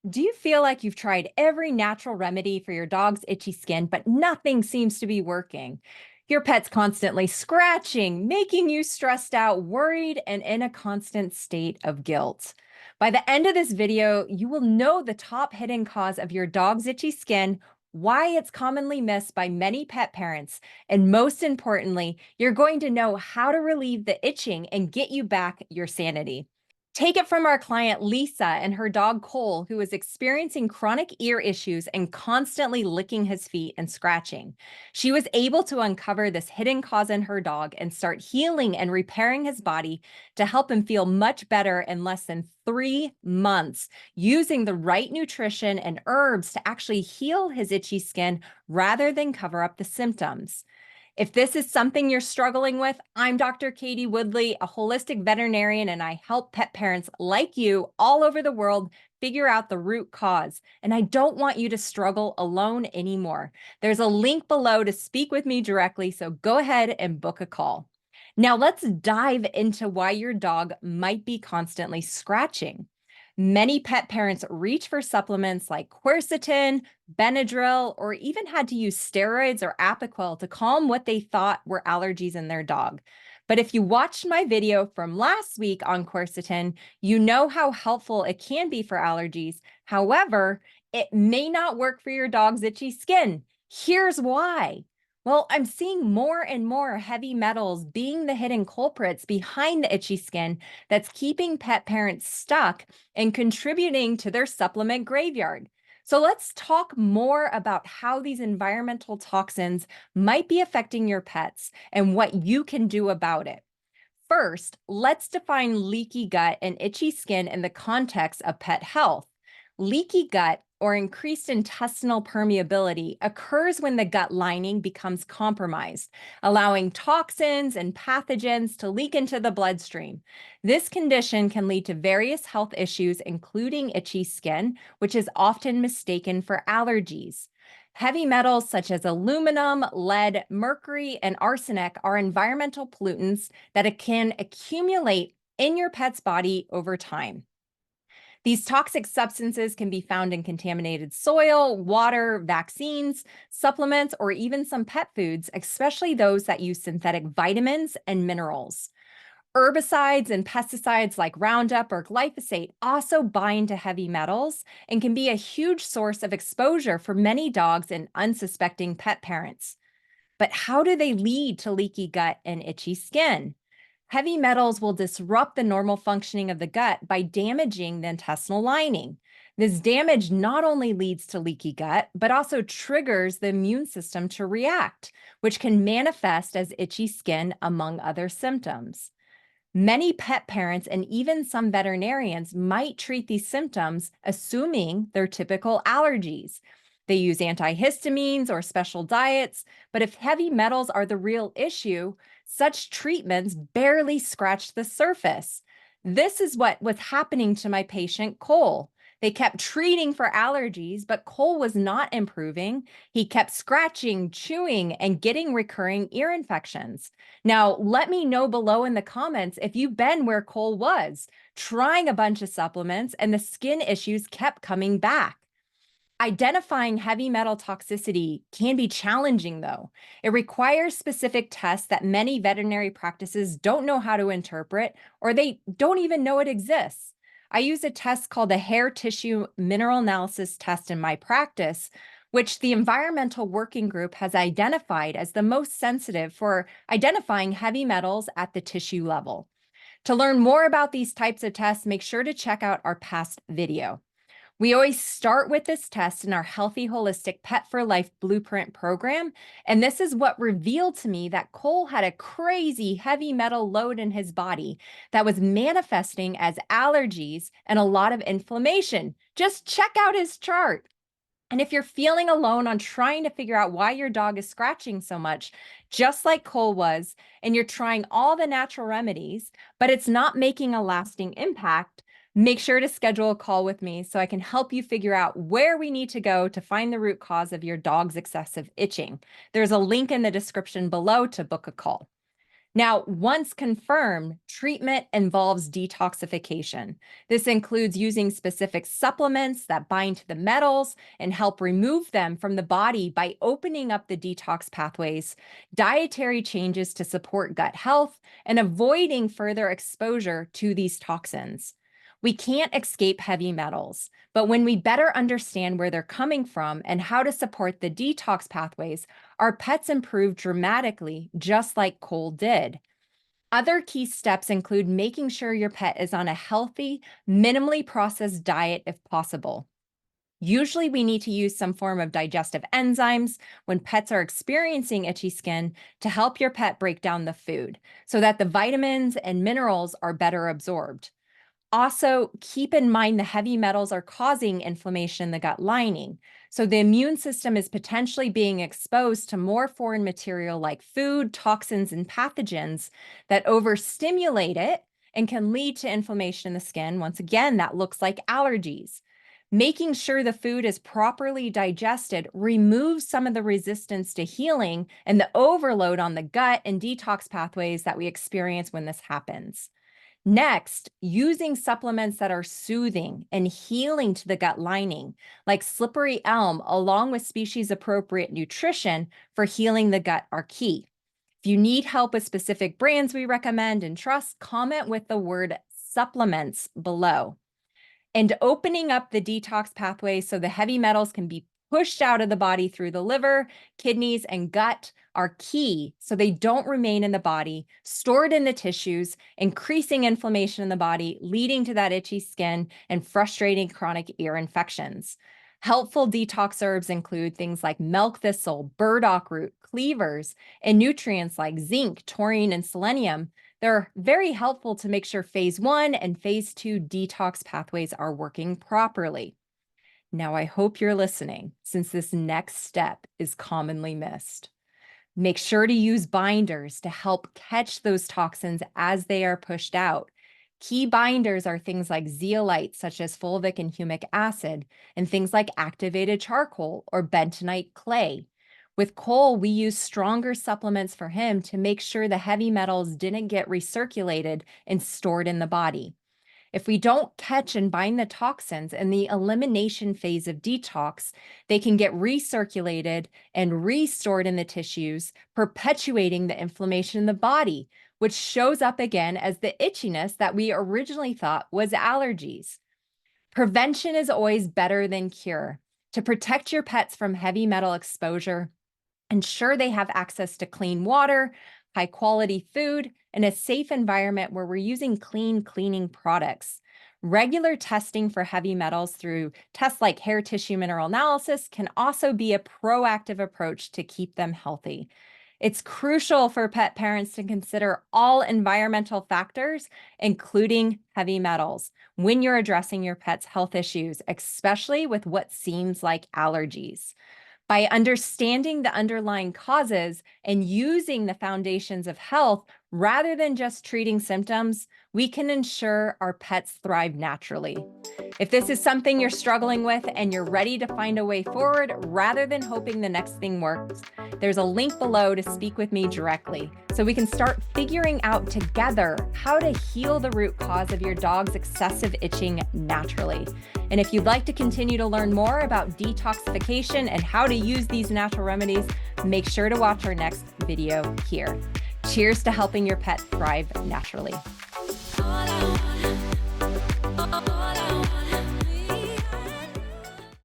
Do you feel like you've tried every natural remedy for your dog's itchy skin, but nothing seems to be working? Your pet's constantly scratching, making you stressed out, worried, and in a constant state of guilt. By the end of this video, you will know the top hidden cause of your dog's itchy skin, why it's commonly missed by many pet parents, and most importantly, you're going to know how to relieve the itching and get you back your sanity. Take it from our client Lisa and her dog Cole, who is experiencing chronic ear issues and constantly licking his feet and scratching. She was able to uncover this hidden cause in her dog and start healing and repairing his body to help him feel much better in less than 3 months, using the right nutrition and herbs to actually heal his itchy skin rather than cover up the symptoms. If this is something you're struggling with, I'm Dr. Katie Woodley, a holistic veterinarian, and I help pet parents like you all over the world figure out the root cause. And I don't want you to struggle alone anymore. There's a link below to speak with me directly, so go ahead and book a call. Now let's dive into why your dog might be constantly scratching. Many pet parents reach for supplements like quercetin, Benadryl, or even had to use steroids or Apoquel to calm what they thought were allergies in their dog. But if you watched my video from last week on quercetin, you know how helpful it can be for allergies. However, it may not work for your dog's itchy skin. Here's why. Well, I'm seeing more and more heavy metals being the hidden culprits behind the itchy skin that's keeping pet parents stuck and contributing to their supplement graveyard. So let's talk more about how these environmental toxins might be affecting your pets and what you can do about it. First, let's define leaky gut and itchy skin in the context of pet health. Leaky gut or increased intestinal permeability occurs when the gut lining becomes compromised, allowing toxins and pathogens to leak into the bloodstream. This condition can lead to various health issues, including itchy skin, which is often mistaken for allergies. Heavy metals such as aluminum, lead, mercury, and arsenic are environmental pollutants that it can accumulate in your pet's body over time. These toxic substances can be found in contaminated soil, water, vaccines, supplements, or even some pet foods, especially those that use synthetic vitamins and minerals. Herbicides and pesticides like Roundup or glyphosate also bind to heavy metals and can be a huge source of exposure for many dogs and unsuspecting pet parents. But how do they lead to leaky gut and itchy skin? Heavy metals will disrupt the normal functioning of the gut by damaging the intestinal lining. This damage not only leads to leaky gut, but also triggers the immune system to react, which can manifest as itchy skin, among other symptoms. Many pet parents and even some veterinarians might treat these symptoms assuming they're typical allergies. They use antihistamines or special diets, but if heavy metals are the real issue, such treatments barely scratch the surface. This is what was happening to my patient, Cole. They kept treating for allergies, but Cole was not improving. He kept scratching, chewing, and getting recurring ear infections. Now, let me know below in the comments if you've been where Cole was, trying a bunch of supplements, and the skin issues kept coming back. Identifying heavy metal toxicity can be challenging, though. It requires specific tests that many veterinary practices don't know how to interpret, or they don't even know it exists. I use a test called the hair tissue mineral analysis test in my practice, which the Environmental Working Group has identified as the most sensitive for identifying heavy metals at the tissue level. To learn more about these types of tests, make sure to check out our past video. We always start with this test in our Healthy Holistic Pet for Life Blueprint program, and this is what revealed to me that Cole had a crazy heavy metal load in his body that was manifesting as allergies and a lot of inflammation. Just check out his chart. And if you're feeling alone on trying to figure out why your dog is scratching so much, just like Cole was, and you're trying all the natural remedies, but it's not making a lasting impact, make sure to schedule a call with me so I can help you figure out where we need to go to find the root cause of your dog's excessive itching. There's a link in the description below to book a call. Now, once confirmed, treatment involves detoxification. This includes using specific supplements that bind to the metals and help remove them from the body by opening up the detox pathways, dietary changes to support gut health, and avoiding further exposure to these toxins. We can't escape heavy metals, but when we better understand where they're coming from and how to support the detox pathways, our pets improve dramatically, just like coal did. Other key steps include making sure your pet is on a healthy, minimally processed diet if possible. Usually, we need to use some form of digestive enzymes when pets are experiencing itchy skin to help your pet break down the food so that the vitamins and minerals are better absorbed. Also, keep in mind the heavy metals are causing inflammation in the gut lining. So the immune system is potentially being exposed to more foreign material like food, toxins, and pathogens that overstimulate it and can lead to inflammation in the skin. Once again, that looks like allergies. Making sure the food is properly digested removes some of the resistance to healing and the overload on the gut and detox pathways that we experience when this happens. Next, using supplements that are soothing and healing to the gut lining, like slippery elm, along with species appropriate nutrition for healing the gut, are key. If you need help with specific brands we recommend and trust, comment with the word supplements below. And opening up the detox pathway so the heavy metals can be pushed out of the body through the liver, kidneys, and gut are key so they don't remain in the body, stored in the tissues, increasing inflammation in the body, leading to that itchy skin and frustrating chronic ear infections. Helpful detox herbs include things like milk thistle, burdock root, cleavers, and nutrients like zinc, taurine, and selenium. They're very helpful to make sure phase 1 and phase 2 detox pathways are working properly. Now, I hope you're listening, since this next step is commonly missed. Make sure to use binders to help catch those toxins as they are pushed out. Key binders are things like zeolites, such as fulvic and humic acid, and things like activated charcoal or bentonite clay. With Cole, we use stronger supplements for him to make sure the heavy metals didn't get recirculated and stored in the body. If we don't catch and bind the toxins in the elimination phase of detox, they can get recirculated and restored in the tissues, perpetuating the inflammation in the body, which shows up again as the itchiness that we originally thought was allergies. Prevention is always better than cure. To protect your pets from heavy metal exposure, ensure they have access to clean water, high quality food, and a safe environment where we're using clean cleaning products. Regular testing for heavy metals through tests like hair tissue mineral analysis can also be a proactive approach to keep them healthy. It's crucial for pet parents to consider all environmental factors, including heavy metals, when you're addressing your pet's health issues, especially with what seems like allergies. By understanding the underlying causes and using the foundations of health rather than just treating symptoms, we can ensure our pets thrive naturally. If this is something you're struggling with and you're ready to find a way forward rather than hoping the next thing works, there's a link below to speak with me directly so we can start figuring out together how to heal the root cause of your dog's excessive itching naturally. And if you'd like to continue to learn more about detoxification and how to use these natural remedies, make sure to watch our next video here. Cheers to helping your pet thrive naturally.